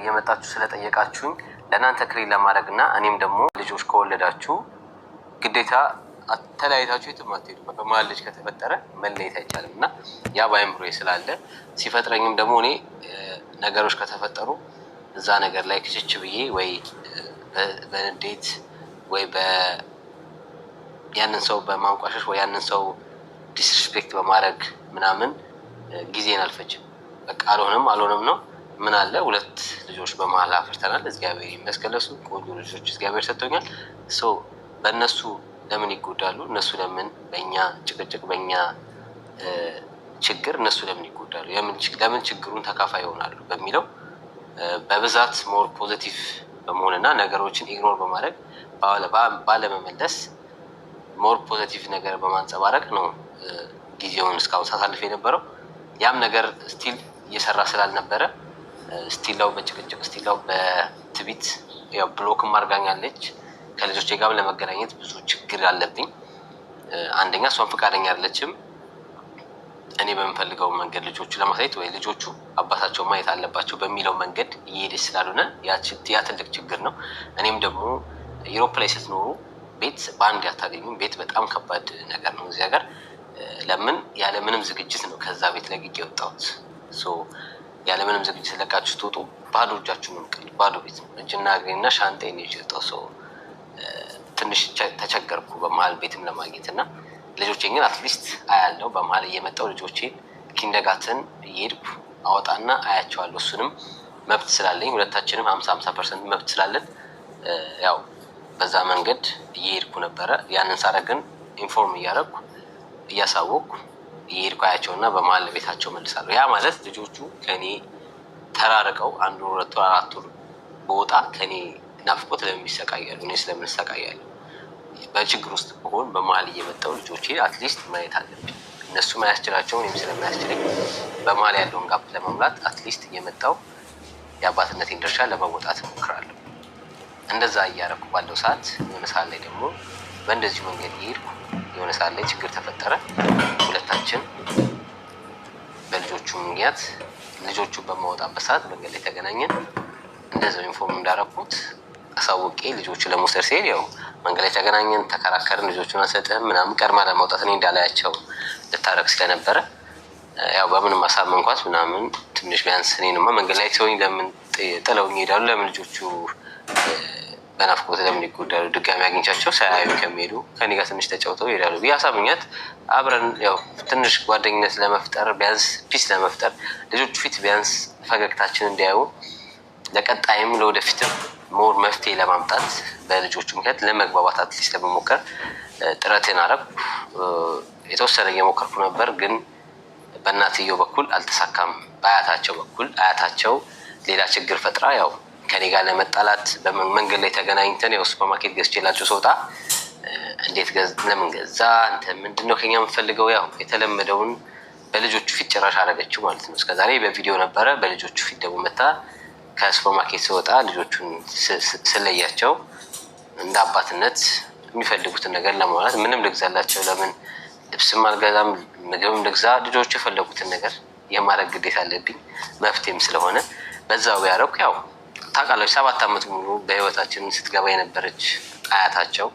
እየመጣችሁ ስለጠየቃችሁኝ ለእናንተ ክሬት ለማድረግና እኔም ደግሞ ልጆች ከወለዳችሁ ግዴታ ተለያይታችሁ የትም አትሄዱ። በመሀል ልጅ ከተፈጠረ መለየት አይቻልም እና ያ በአእምሮዬ ስላለ ሲፈጥረኝም ደግሞ እኔ ነገሮች ከተፈጠሩ እዛ ነገር ላይ ክችች ብዬ ወይ በንዴት ወይ ያንን ሰው በማንቋሸሽ ወይ ያንን ሰው ዲስሪስፔክት በማድረግ ምናምን ጊዜን አልፈጅም። በቃ አልሆነም ነው። ምን አለ ሁለት ልጆች በመሀል አፍርተናል። እግዚአብሔር ይመስገን ለሱ ቆንጆ ልጆች እግዚአብሔር ሰጥቶኛል። በእነሱ ለምን ይጎዳሉ? እነሱ ለምን በእኛ ጭቅጭቅ በእኛ ችግር እነሱ ለምን ይጎዳሉ? ለምን ችግሩን ተካፋይ ይሆናሉ በሚለው በብዛት ሞር ፖዚቲቭ በመሆንና ነገሮችን ኢግኖር በማድረግ ባለመመለስ ሞር ፖዚቲቭ ነገር በማንጸባረቅ ነው ጊዜውን እስካሁን ሳሳልፍ የነበረው። ያም ነገር ስቲል እየሰራ ስላልነበረ ስቲላው በጭቅጭቅ ስቲላው በትቢት ያው ብሎክም አድርጋኛለች። ከልጆቼ ጋር ለመገናኘት ብዙ ችግር አለብኝ። አንደኛ እሷን ፈቃደኛ አይደለችም እኔ በምፈልገው መንገድ ልጆቹ ለማሳየት ወይ ልጆቹ አባታቸው ማየት አለባቸው በሚለው መንገድ እየሄደች ስላልሆነ ያ ትልቅ ችግር ነው። እኔም ደግሞ ዩሮፕ ላይ ስትኖሩ ቤት በአንድ ያታገኙም። ቤት በጣም ከባድ ነገር ነው እዚህ ሀገር። ለምን ያለምንም ዝግጅት ነው ከዛ ቤት ለቅቄ የወጣሁት። ያለምንም ዝግጅት ለቃችሁ ስትወጡ ባዶ እጃችሁ ነው። ባዶ ቤት ነው። እጅና እግሬና ሻንጣዬን ይዤ የወጣሁ ትንሽ ተቸገርኩ በመሀል ቤትም ለማግኘት እና ልጆቼን ግን አትሊስት አያለው። በመሀል እየመጣው ልጆቼን ኪንደርጋርተን እየሄድኩ አወጣና አያቸዋለሁ። እሱንም መብት ስላለኝ ሁለታችንም 50% መብት ስላለን ያው በዛ መንገድ እየሄድኩ ነበረ። ያንን ሳረግ ግን ኢንፎርም እያደረግኩ እያሳወቅኩ እየሄድኩ አያቸውና በመሀል ቤታቸው መልሳለሁ። ያ ማለት ልጆቹ ከኔ ተራርቀው 1 ወር 2 ወር 4 ወር በወጣ ከኔ ናፍቆት ለምን ይሰቃያሉ? እኔ ስለምን እሰቃያለሁ? በችግር ውስጥ ብሆን በመሀል እየመጣው ልጆቼ አትሊስት ማየት አለብኝ። እነሱ ማያስችላቸውን እኔም ስለማያስችለኝ በመሀል ያለውን ጋፕ ለመሙላት አትሊስት እየመጣው የአባትነቴን ድርሻ ለመወጣት እሞክራለሁ። እንደዛ እያደረኩ ባለው ሰዓት የሆነ ሰዓት ላይ ደግሞ በእንደዚሁ መንገድ እየሄድኩ የሆነ ሰዓት ላይ ችግር ተፈጠረ። ሁለታችን በልጆቹ ምክንያት ልጆቹን በማወጣበት ሰዓት መንገድ ላይ ተገናኘን። እንደዛው ኢንፎርም እንዳደረኩት አሳውቄ ልጆቹ ለመውሰድ ሲሄድ ያው መንገድ ላይ ተገናኘን፣ ተከራከርን። ልጆቹን አልሰጥህም ምናምን ቀድማ ለማውጣት እኔ እንዳላያቸው ልታረግ ስለነበረ ያው በምንም አሳመንኳት ምናምን። ትንሽ ቢያንስ እኔንማ መንገድ ላይ ሲሆኝ ለምን ጥለውኝ ይሄዳሉ? ለምን ልጆቹ በናፍቆት ለምን ይጎዳሉ? ድጋሚ አግኝቻቸው ሳያዩ ከሚሄዱ ከኔ ጋር ትንሽ ተጫውተው ይሄዳሉ ብዬ አሳምኛት አብረን ያው ትንሽ ጓደኝነት ለመፍጠር ቢያንስ ፒስ ለመፍጠር ልጆቹ ፊት ቢያንስ ፈገግታችን እንዲያዩ ለቀጣይም ለወደፊትም ሞር መፍትሄ ለማምጣት በልጆቹ ምክንያት ለመግባባት አትሊስት ለመሞከር ጥረትን አረኩ። የተወሰነ እየሞከርኩ ነበር፣ ግን በእናትየው በኩል አልተሳካም። በአያታቸው በኩል አያታቸው ሌላ ችግር ፈጥራ ያው ከኔ ጋር ለመጣላት በመንገድ ላይ ተገናኝተን ያው ሱፐርማርኬት ገዝቼላቸው ስወጣ እንዴት ለምን ገዛ አንተ ምንድነው ከኛ የምትፈልገው? ያው የተለመደውን በልጆቹ ፊት ጭራሽ አደረገችው ማለት ነው። እስከዛሬ በቪዲዮ ነበረ። በልጆቹ ፊት ደግሞ መታ ከሱፐርማርኬት ስወጣ ልጆቹን ስለያቸው እንደ አባትነት የሚፈልጉትን ነገር ለማውራት ምንም ልግዛላቸው ለምን ልብስም አልገዛም ምግብም ልግዛ ልጆቹ የፈለጉትን ነገር የማድረግ ግዴታ አለብኝ መፍትሄም ስለሆነ በዛው ያደረኩ። ያው ታውቃላችሁ 7 ዓመት ሙሉ በህይወታችን ስትገባ የነበረች አያታቸው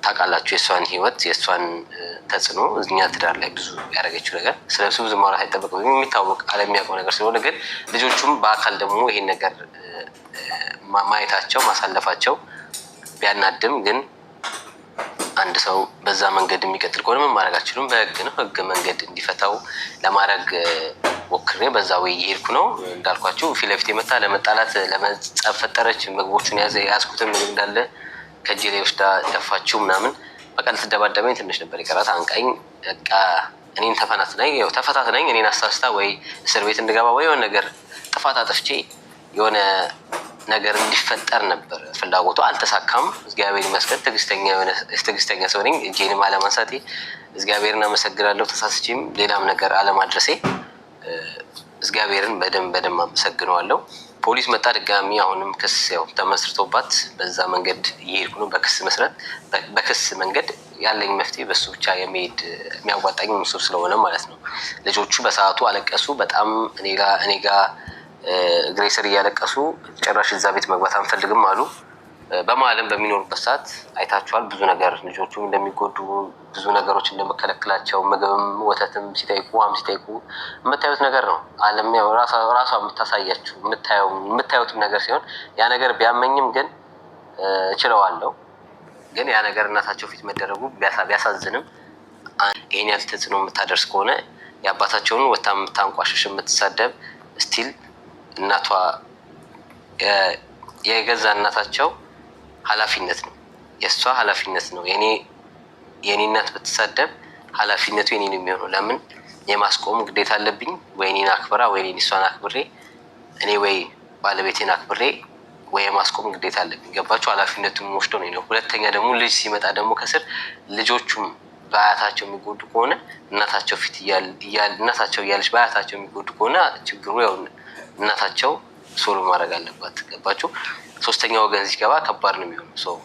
ታውቃላችሁ የእሷን ህይወት የእሷን ተጽዕኖ እኛ ትዳር ላይ ብዙ ያደረገችው ነገር ስለሱ ብዙ ማውራት አይጠበቅም። የሚታወቅ ዓለም የሚያውቀው ነገር ስለሆነ ግን ልጆቹም በአካል ደግሞ ይሄን ነገር ማየታቸው ማሳለፋቸው ቢያናድም ግን አንድ ሰው በዛ መንገድ የሚቀጥል ከሆነ ምን ማድረግ አልችልም። በህግ ነው ህግ መንገድ እንዲፈታው ለማድረግ ሞክሬ በዛ ወይ እየሄድኩ ነው። እንዳልኳችሁ ፊት ለፊት የመታ ለመጣላት ለመጻፍ ፈጠረች። ምግቦቹን ያዝኩትን ምግብ እንዳለ ከእጄ ላይ ወስዳ ደፋችው ምናምን። በቃ ልትደባደበኝ ትንሽ ነበር የቀራት። አንቃኝ በቃ እኔን ተፈታትናኝ እኔን አሳስታ ወይ እስር ቤት እንድገባ ወይ የሆነ ነገር ጥፋት አጥፍቼ የሆነ ነገር እንዲፈጠር ነበር ፍላጎቷ። አልተሳካም። እግዚአብሔር ይመስገን ትዕግስተኛ ሰው ነኝ። እጄንም አለማንሳቴ እግዚአብሔርን አመሰግናለሁ። ተሳስቼም ሌላም ነገር አለማድረሴ እግዚአብሔርን በደንብ አመሰግነዋለሁ። ፖሊስ መጣ ድጋሚ አሁንም ክስ ያው ተመስርቶባት በዛ መንገድ እየሄድኩ ነው። በክስ መንገድ ያለኝ መፍትሄ በሱ ብቻ የሚሄድ የሚያዋጣኝ እሱ ስለሆነ ማለት ነው። ልጆቹ በሰዓቱ አለቀሱ በጣም እኔ ጋ እግሬ ስር እያለቀሱ ጭራሽ እዛ ቤት መግባት አንፈልግም አሉ። በመሀልም በሚኖሩበት ሰዓት አይታችኋል። ብዙ ነገር ልጆቹ እንደሚጎዱ ብዙ ነገሮች እንደመከለክላቸው ምግብም ወተትም ሲጠይቁ ውሃም ሲጠይቁ የምታዩት ነገር ነው። ዓለም ያው ራሷ የምታሳያችሁ የምታዩትም ነገር ሲሆን ያ ነገር ቢያመኝም ግን እችለዋለሁ። ግን ያ ነገር እናታቸው ፊት መደረጉ ቢያሳዝንም ይህን ያህል ተጽዕኖ የምታደርስ ከሆነ የአባታቸውን ወታ የምታንቋሽሽ የምትሳደብ ስቲል እናቷ የገዛ እናታቸው ኃላፊነት ነው፣ የእሷ ኃላፊነት ነው። የኔ እናት ብትሳደብ ኃላፊነቱ የኔ ነው የሚሆነው። ለምን የማስቆም ግዴታ አለብኝ? ወይ እኔን አክብራ ወይ እሷን አክብሬ እኔ ወይ ባለቤቴን አክብሬ ወይ የማስቆም ግዴታ አለብኝ። ገባችሁ? ኃላፊነቱን ወስዶ ነው። ሁለተኛ ደግሞ ልጅ ሲመጣ ደግሞ ከስር ልጆቹም በአያታቸው የሚጎዱ ከሆነ እናታቸው ፊት እናታቸው እያለች በአያታቸው የሚጎዱ ከሆነ ችግሩ ያው እናታቸው ሶሎ ማድረግ አለባት። ገባችሁ? ሶስተኛ ወገን ሲገባ ከባድ ነው የሚሆነው።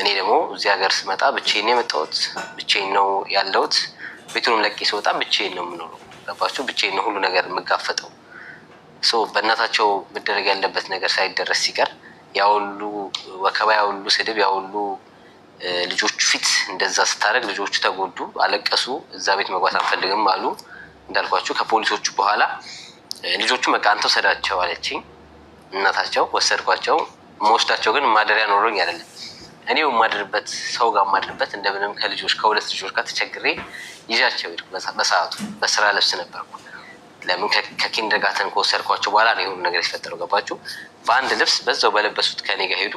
እኔ ደግሞ እዚህ ሀገር ስመጣ ብቻዬን ነው የመጣሁት፣ ብቻዬን ነው ያለሁት። ቤቱንም ለቄ ስወጣ ብቻዬን ነው የምኖረው። ገባችሁ? ብቻዬን ነው ሁሉ ነገር የምጋፈጠው። በእናታቸው መደረግ ያለበት ነገር ሳይደረስ ሲቀር ያሁሉ ወከባ፣ ያሁሉ ስድብ፣ ያሁሉ ልጆቹ ፊት እንደዛ ስታደርግ ልጆቹ ተጎዱ፣ አለቀሱ፣ እዛ ቤት መግባት አንፈልግም አሉ። እንዳልኳችሁ ከፖሊሶቹ በኋላ ልጆቹ በቃ አንተ ወሰዳቸው አለችኝ እናታቸው። ወሰድኳቸው። መወስዳቸው ግን ማደሪያ ኖሮኝ አይደለም፣ እኔው የማድርበት ሰው ጋር የማድርበት እንደምንም ከሁለት ልጆች ጋር ተቸግሬ ይዣቸው ሄድኩ። በሰዓቱ በስራ ልብስ ነበርኩ። ለምን ከኪንደርጋርተን ከወሰድኳቸው በኋላ ነው የሆኑ ነገር የተፈጠረው። ገባችሁ? በአንድ ልብስ በዛው በለበሱት ከኔ ጋር ሄዱ።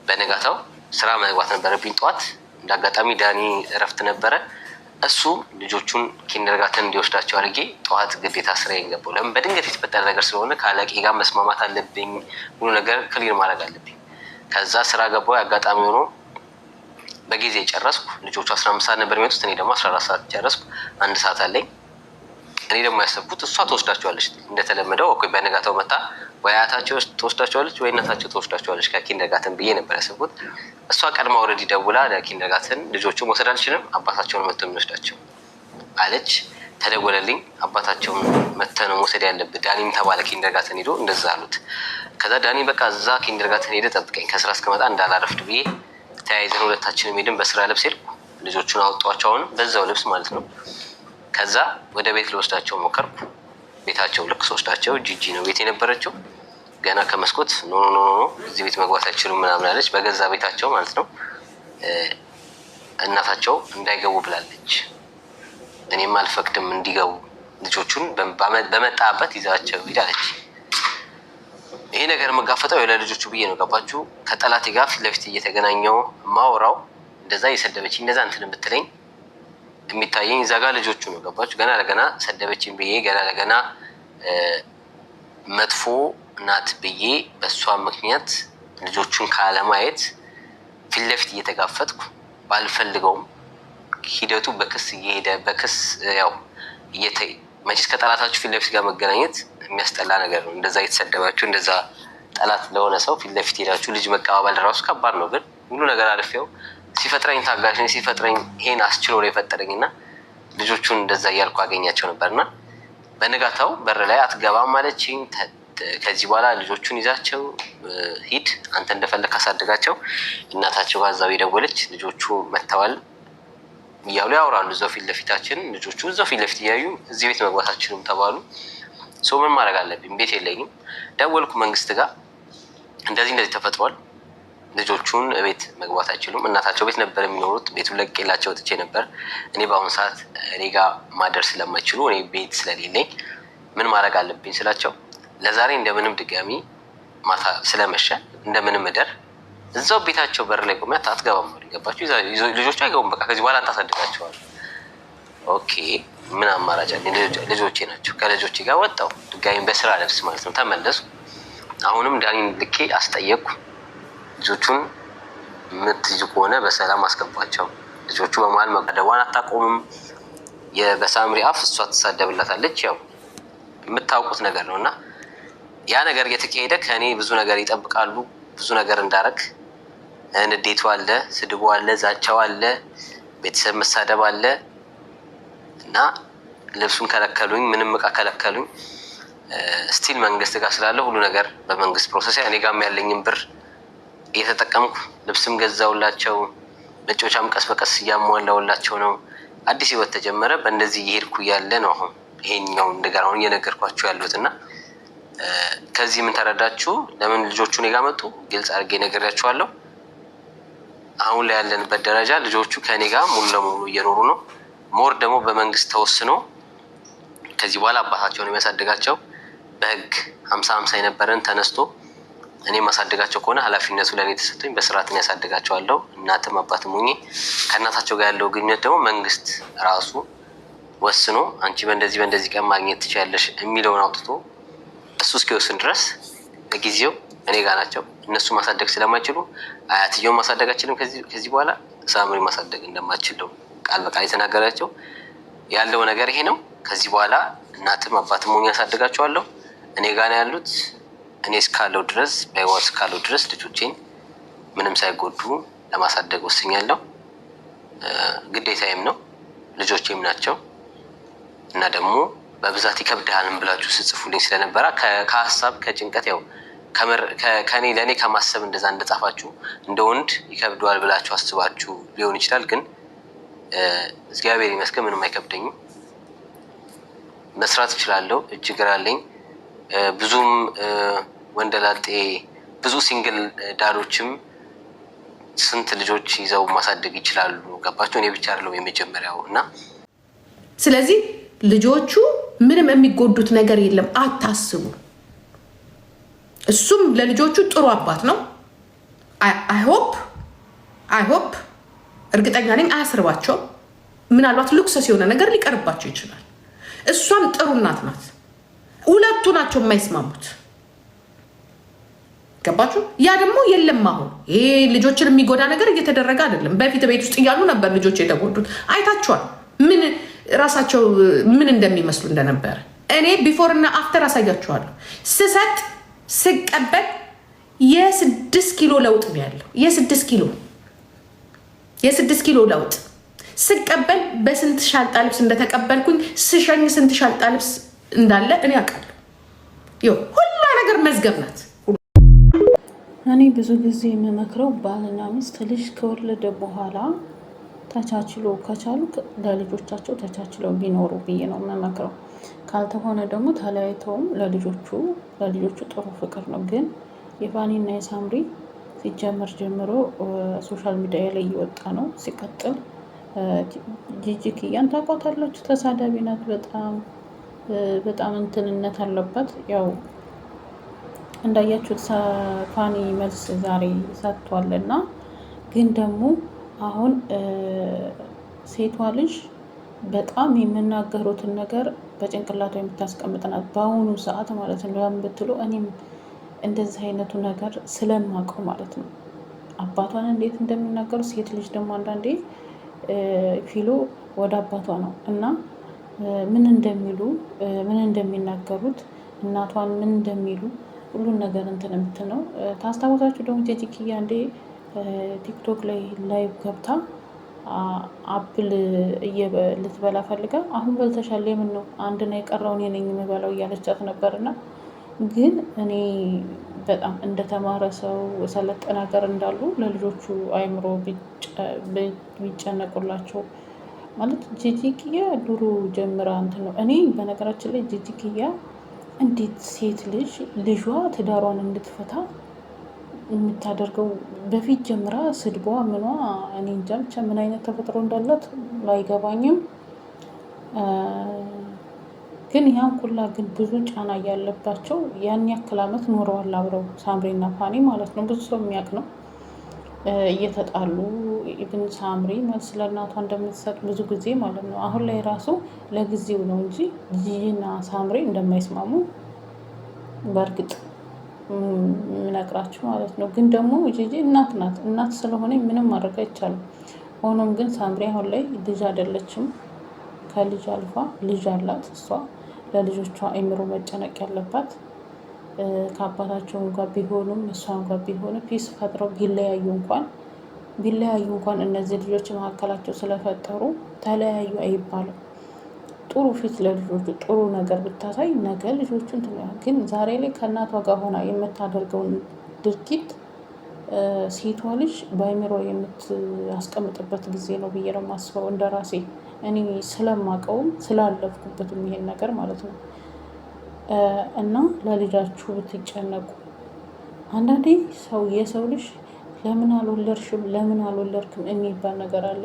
በነጋታው ስራ መግባት ነበረብኝ ጠዋት። እንዳጋጣሚ ዳኒ እረፍት ነበረ። እሱ ልጆቹን ኪንደርጋርተን እንዲወስዳቸው አድርጌ ጠዋት ግዴታ ስራ ገባሁ። ለምን በድንገት የተፈጠረ ነገር ስለሆነ ከአለቄ ጋር መስማማት አለብኝ። ሁሉ ነገር ክሊር ማድረግ አለብኝ። ከዛ ስራ ገባሁ። አጋጣሚ ሆኖ በጊዜ ጨረስኩ። ልጆቹ 15 ሰዓት ነበር የሚመጡት፣ እኔ ደግሞ 14 ሰዓት ጨረስኩ። 1 ሰዓት አለኝ። እኔ ደግሞ ያሰብኩት እሷ ትወስዳቸዋለች እንደተለመደው። በነጋታው መታ ወይ አያታቸው ትወስዳቸዋለች ወይ እናታቸው ትወስዳቸዋለች ከኪንደርጋርተን ብዬ ነበር ያሰብኩት። እሷ ቀድማ ኦልሬዲ ደውላ ለኪንደርጋርተን ልጆቹን መውሰድ አልችልም፣ አባታቸውን መጥተው የሚወስዳቸው አለች። ተደወለልኝ። አባታቸውን መጥተህ ነው መውሰድ ያለብህ ዳኒም ተባለ። ኪንደርጋርተን ሄዶ እንደዛ አሉት። ከዛ ዳኒ በቃ እዛ ኪንደርጋርተን ሄደ ጠብቀኝ ከስራ እስከመጣ እንዳላረፍድ ብዬ ተያይዘን ሁለታችንም ሄድን። በስራ ልብስ ሄድኩ። ልጆቹን አወጧቸው፣ አሁንም በዛው ልብስ ማለት ነው። ከዛ ወደ ቤት ልወስዳቸው ሞከርኩ። ቤታቸው ልክ ስወስዳቸው ጂጂ ነው ቤት የነበረችው። ገና ከመስኮት ኖ እዚህ ቤት መግባት አይችሉም ምናምን አለች። በገዛ ቤታቸው ማለት ነው። እናታቸው እንዳይገቡ ብላለች። እኔም አልፈቅድም እንዲገቡ፣ ልጆቹን በመጣበት ይዛቸው ሂዳለች። ይሄ ነገር መጋፈጠው ለልጆቹ ብዬ ነው። ገባችሁ? ከጠላቴ ጋር ፊት ለፊት እየተገናኘው ማውራው እንደዛ እየሰደበች እንደዛ እንትን የምትለኝ የሚታየኝ እዛ ጋር ልጆቹ ነው። ገባችሁ? ገና ለገና ሰደበችን ብዬ ገና ለገና መጥፎ ናት ብዬ በእሷ ምክንያት ልጆቹን ካለማየት ፊት ለፊት እየተጋፈጥኩ ባልፈልገውም ሂደቱ በክስ እየሄደ በክስ ያው መቼስ ከጠላታችሁ ፊት ለፊት ጋር መገናኘት የሚያስጠላ ነገር ነው። እንደዛ እየተሰደባችሁ እንደዛ ጠላት ለሆነ ሰው ፊት ለፊት ሄዳችሁ ልጅ መቀባበል ራሱ ከባድ ነው። ግን ሁሉ ነገር አልፌው ሲፈጥረኝ ታጋሽ ሲፈጥረኝ ይሄን አስችሎ ነው የፈጠረኝ እና ልጆቹን እንደዛ እያልኩ አገኛቸው ነበርና በንጋታው በር ላይ አትገባም አለችኝ። ከዚህ በኋላ ልጆቹን ይዛቸው ሂድ፣ አንተ እንደፈለግ አሳድጋቸው። እናታቸው ጋር እዛው የደወለች ልጆቹ መጥተዋል እያሉ ያወራሉ እዛው ፊት ለፊታችን። ልጆቹ እዛው ፊት ለፊት እያዩ እዚህ ቤት መግባታችንም ተባሉ። ምን ማድረግ አለብኝ? ቤት የለኝም። ደወልኩ መንግስት ጋር፣ እንደዚህ ተፈጥሯል፣ ልጆቹን ቤት መግባት አይችሉም። እናታቸው ቤት ነበር የሚኖሩት። ቤቱን ለቅቄላቸው ወጥቼ ነበር። እኔ በአሁኑ ሰዓት እኔ ጋር ማደር ስለማይችሉ እኔ ቤት ስለሌለኝ ምን ማድረግ አለብኝ ስላቸው ለዛሬ እንደምንም ድጋሚ ማታ ስለመሸ እንደምንም እደር እዛው ቤታቸው በር ላይ ቆሜ አትገባም ነው ገባችሁ? ልጆቹ አይገቡም። በቃ ከዚህ በኋላ ታሳድጋቸዋል። ኦኬ ምን አማራጭ አለ? ልጆቼ ናቸው። ከልጆቼ ጋር ወጣሁ ድጋሚ በስራ ልብስ ማለት ነው። ተመለሱ። አሁንም ዳኒን ልኬ አስጠየቅኩ። ልጆቹን የምትይዙ ከሆነ በሰላም አስገቧቸው። ልጆቹ በመሀል መገደቧን አታቆምም። በሳምሪ አፍ እሷ ትሳደብላታለች። ያው የምታውቁት ነገር ነው እና ያ ነገር እየተካሄደ ከእኔ ብዙ ነገር ይጠብቃሉ። ብዙ ነገር እንዳረግ ንዴቱ አለ፣ ስድቡ አለ፣ ዛቻው አለ፣ ቤተሰብ መሳደብ አለ እና ልብሱን ከለከሉኝ፣ ምንም እቃ ከለከሉኝ። ስቲል መንግስት ጋር ስላለ ሁሉ ነገር በመንግስት ፕሮሰስ እኔ ጋርም ያለኝን ብር እየተጠቀምኩ ልብስም ገዛውላቸው መጫወቻም ቀስ በቀስ እያሟላውላቸው ነው። አዲስ ህይወት ተጀመረ። በእንደዚህ እየሄድኩ ያለ ነው አሁን ይሄኛው እንደገና አሁን እየነገርኳችሁ ያሉት እና ከዚህ ምን ተረዳችሁ? ለምን ልጆቹ እኔ ጋር መጡ? ግልጽ አድርጌ ነግሬያችኋለሁ። አሁን ላይ ያለንበት ደረጃ ልጆቹ ከእኔ ጋር ሙሉ ለሙሉ እየኖሩ ነው። ሞር ደግሞ በመንግስት ተወስኖ ከዚህ በኋላ አባታቸውን የሚያሳድጋቸው በህግ 50-50 የነበረን ተነስቶ እኔ ማሳደጋቸው ከሆነ ኃላፊነቱ ለእኔ ተሰጥቶኝ በስርዓት ያሳድጋቸዋለሁ። እናትም አባትም ሆኜ ከእናታቸው ጋር ያለው ግንኙነት ደግሞ መንግስት ራሱ ወስኖ አንቺ በእንደዚህ ቀን ማግኘት ትችያለሽ የሚለውን አውጥቶ እሱ እስኪወስን ድረስ ለጊዜው እኔ ጋር ናቸው። እነሱ ማሳደግ ስለማይችሉ አያትየውን ማሳደግ አይችልም። ከዚህ በኋላ ሳምሪ ማሳደግ እንደማይችለው ቃል በቃል የተናገራቸው ያለው ነገር ይሄ ነው። ከዚህ በኋላ እናትም አባትም ሆኜ ያሳድጋቸዋለሁ። እኔ ጋር ነው ያሉት። እኔ እስካለው ድረስ በህይወት እስካለው ድረስ ልጆቼን ምንም ሳይጎዱ ለማሳደግ ወስኛለሁ። ግዴታዬም ነው፣ ልጆቼም ናቸው እና ደግሞ በብዛት ይከብድሃልን ብላችሁ ስጽፉልኝ ስለነበረ ከሀሳብ ከጭንቀት ያው ከኔ ለእኔ ከማሰብ እንደዛ እንደጻፋችሁ እንደ ወንድ ይከብደዋል ብላችሁ አስባችሁ ሊሆን ይችላል። ግን እግዚአብሔር ይመስገን ምንም አይከብደኝም። መስራት እችላለሁ። እጅግ አለኝ። ብዙም ወንደላጤ ብዙ ሲንግል ዳሮችም ስንት ልጆች ይዘው ማሳደግ ይችላሉ። ገባችሁ? እኔ ብቻ አይደለሁም የመጀመሪያው እና ስለዚህ ልጆቹ ምንም የሚጎዱት ነገር የለም፣ አታስቡ። እሱም ለልጆቹ ጥሩ አባት ነው። አይ ሆፕ እርግጠኛ ነኝ አያስርባቸው። ምናልባት ሉክሰስ የሆነ ነገር ሊቀርባቸው ይችላል። እሷም ጥሩ እናት ናት። ሁለቱ ናቸው የማይስማሙት። ገባችሁ? ያ ደግሞ የለም። አሁን ይሄ ልጆችን የሚጎዳ ነገር እየተደረገ አይደለም። በፊት ቤት ውስጥ እያሉ ነበር ልጆች የተጎዱት። አይታችኋል ምን ራሳቸው ምን እንደሚመስሉ እንደነበረ። እኔ ቢፎር እና አፍተር አሳያችኋለሁ። ስሰጥ ስቀበል የ6 ኪሎ ለውጥ ነው ያለው። የ6 ኪሎ ለውጥ ስቀበል በስንት ሻንጣ ልብስ እንደተቀበልኩኝ ስሸኝ ስንት ሻንጣ ልብስ እንዳለ እኔ አውቃለሁ። ሁላ ነገር መዝገብ ናት። እኔ ብዙ ጊዜ የምመክረው ባልና ሚስት ልጅ ከወለደ በኋላ ተቻችሎ ከቻሉ ለልጆቻቸው ተቻችለው ቢኖሩ ብዬ ነው የምመክረው። ካልተሆነ ደግሞ ተለያይተውም ለልጆቹ ጥሩ ፍቅር ነው። ግን የፋኒና የሳምሪ ሲጀመር ጀምሮ ሶሻል ሚዲያ ላይ እየወጣ ነው። ሲቀጥል ጂጂክያን ታውቋታላችሁ። ተሳዳቢ ናት። በጣም እንትንነት አለባት። ያው እንዳያችሁት ፋኒ መልስ ዛሬ ሰጥቷልና ግን ደግሞ አሁን ሴቷ ልጅ በጣም የሚናገሩትን ነገር በጭንቅላቷ የምታስቀምጥ ናት። በአሁኑ ሰዓት ማለት ነው። ለምን ብትሉ እኔም እንደዚህ አይነቱ ነገር ስለማውቀው ማለት ነው። አባቷን እንዴት እንደሚናገሩ ሴት ልጅ ደግሞ አንዳንዴ ፊሎ ወደ አባቷ ነው እና ምን እንደሚሉ ምን እንደሚናገሩት እናቷን ምን እንደሚሉ ሁሉን ነገር እንትን የምትል ነው። ታስታውሳችሁ ደግሞ ጂጂክያ እንዴ ቲክቶክ ላይ ላይቭ ገብታ አፕል ልትበላ ፈልጋ አሁን በልተሻል የምን ነው አንድ ነው የቀረው እኔ ነኝ የምበላው እያለቻት ነበርና ግን እኔ በጣም እንደተማረ ሰው ሰለጠነ ሀገር እንዳሉ ለልጆቹ አይምሮ ቢጨነቁላቸው ማለት ጂጂክያ ድሮ ጀምራ እንትን ነው። እኔ በነገራችን ላይ ጂጂክያ እንዴት ሴት ልጅ ልጇ ትዳሯን እንድትፈታ የምታደርገው በፊት ጀምራ ስድቧ ምኗ እኔ እንጃ ብቻ ምን አይነት ተፈጥሮ እንዳላት አይገባኝም። ግን ያን ሁላ ግን ብዙ ጫና እያለባቸው ያን ያክል ዓመት ኖረዋል አብረው ሳምሪና ፋኒ ማለት ነው። ብዙ ሰው የሚያውቅ ነው። እየተጣሉ ኢቭን ሳምሪ መልስ ለእናቷ እንደምትሰጥ ብዙ ጊዜ ማለት ነው። አሁን ላይ ራሱ ለጊዜው ነው እንጂ ጂጂና ሳምሪ እንደማይስማሙ በእርግጥ የምነግራችሁ ማለት ነው። ግን ደግሞ ጂጂ እናት ናት። እናት ስለሆነ ምንም ማድረግ አይቻልም። ሆኖም ግን ሳምሪ አሁን ላይ ልጅ አይደለችም። ከልጅ አልፋ ልጅ አላት። እሷ ለልጆቿ አይምሮ መጨነቅ ያለባት ከአባታቸው ጋር ቢሆኑም እሷን ጋር ቢሆኑ ፒስ ፈጥረው ቢለያዩ እንኳን እነዚህ ልጆች መካከላቸው ስለፈጠሩ ተለያዩ አይባልም። ጥሩ ፊት ለልጆቹ ጥሩ ነገር ብታሳይ ነገ ልጆቹን ግን ዛሬ ላይ ከእናቷ ጋር ሆና የምታደርገውን ድርጊት ሴቷ ልጅ በአይምሮ የምታስቀምጥበት ጊዜ ነው ብዬ ነው የማስበው። እንደ ራሴ እኔ ስለማውቀውም ስላለፍኩበትም ይሄን ነገር ማለት ነው። እና ለልጃችሁ ብትጨነቁ። አንዳንዴ የሰው ልጅ ለምን አልወለድሽም ለምን አልወለድክም የሚባል ነገር አለ።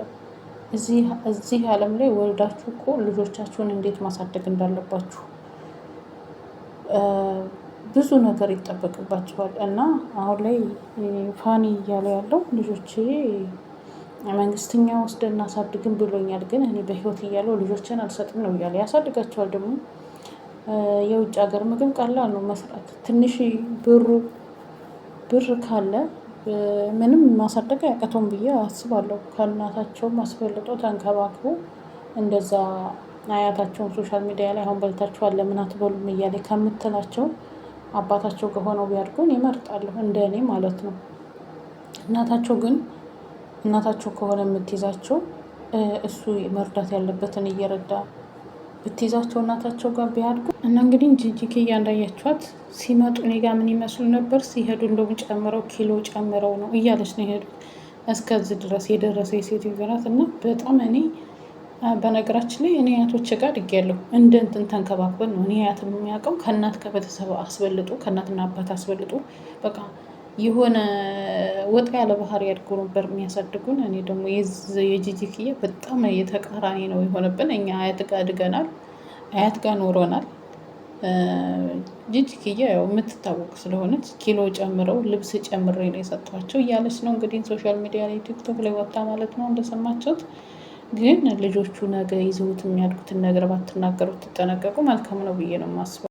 እዚህ ዓለም ላይ ወልዳችሁ እኮ ልጆቻችሁን እንዴት ማሳደግ እንዳለባችሁ ብዙ ነገር ይጠበቅባቸዋል። እና አሁን ላይ ፋኒ እያለ ያለው ልጆቼ መንግስትኛ ወስደን እናሳድግም ብሎኛል፣ ግን እኔ በህይወት እያለው ልጆችን አልሰጥም ነው እያለ ያሳድጋቸዋል። ደግሞ የውጭ ሀገር ምግብ ቀላል ነው መስራት። ትንሽ ብር ካለ ምንም ማሳደግ አያቅተውም ብዬ አስባለሁ። ከእናታቸውም አስበልጦ ተንከባክቦ እንደዛ አያታቸውን ሶሻል ሚዲያ ላይ አሁን በልታችኋል ለምን አትበሉም እያለ ከምትላቸው አባታቸው ከሆነው ቢያድጉን ይመርጣሉ፣ እንደ እኔ ማለት ነው። እናታቸው ከሆነ የምትይዛቸው እሱ መርዳት ያለበትን እየረዳ ብትይዛቸው እናታቸው ጋር ቢያድጉ እና እንግዲህ ጂጂኪያ እንዳያችኋት ሲመጡ እኔ ጋር ምን ይመስሉ ነበር፣ ሲሄዱ እንደውም ጨምረው ኪሎ ጨምረው ነው እያለች ነው የሄዱት። እስከዚህ ድረስ የደረሰ የሴትዮ ናት። እና በጣም እኔ በነገራችን ላይ እኔ አያቶች ጋር አድጌያለሁ። እንደ እንትን ተንከባክበን ነው። እኔ አያት የሚያውቀው ከእናት ከቤተሰብ አስበልጦ ከእናትና አባት አስበልጦ በቃ የሆነ ወጣ ያለ ባህሪ አድርጎ ነበር የሚያሳድጉን። እኔ ደግሞ የጂጂኪያ በጣም የተቃራኒ ነው የሆነብን። እኛ አያት ጋር አድገናል፣ አያት ጋር ኖረናል። ጂጂኪያ ያው የምትታወቅ ስለሆነች ኪሎ ጨምረው ልብስ ጨምሬ ነው የሰጧቸው እያለች ነው እንግዲህ ሶሻል ሚዲያ ላይ ቲክቶክ ላይ ወጣ ማለት ነው እንደሰማችሁት። ግን ልጆቹ ነገ ይዘውት የሚያድጉትን ነገር ባትናገሩት ትጠነቀቁ መልካም ነው ብዬ ነው የማስበው።